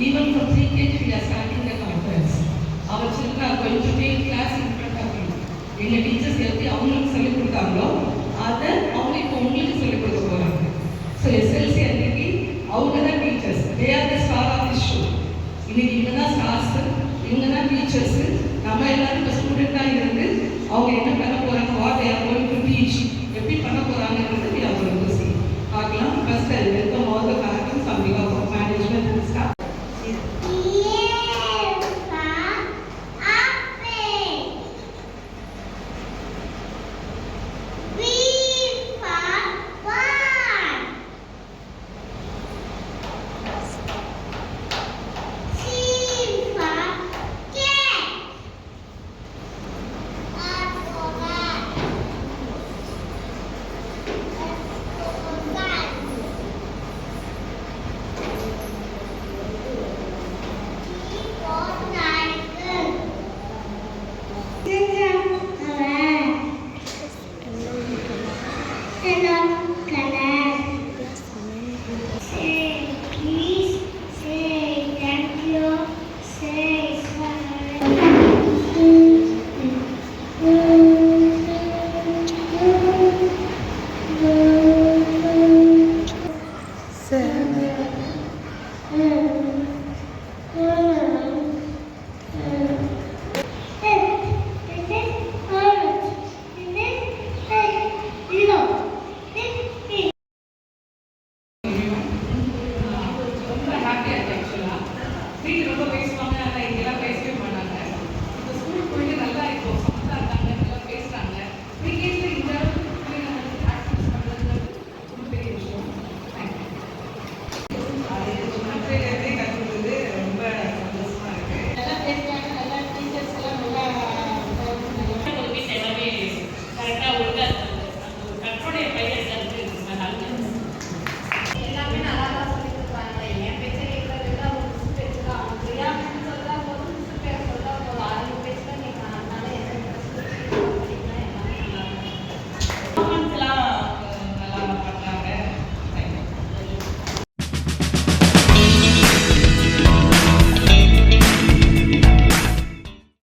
Even from pre-KG we are starting the conference. Our children are going to take class in front of you. எங்கள் teachers எப்படி அவங்களுக்கு சொல்லிக் கொடுத்தாங்களோ அதை அவங்க இப்போ உங்களுக்கு சொல்லிக் கொடுக்க போகிறாங்க. ஸோ எஸ்எல்சி அன்னைக்கு அவங்க தான் teachers, they are the star of the show. இன்னைக்கு இவங்க தான் ஸ்டார்ஸு, இவங்க தான் டீச்சர்ஸு. நம்ம எல்லாரும் இப்போ ஸ்டூடெண்ட்டாக இருந்து அவங்க என்ன பண்ண போகிறாங்க, what they are going to teach, எப்படி பண்ண போகிறாங்கிறது we are going to see. பார்க்கலாம். First I welcome all the faculty on behalf of management and staff. Seven.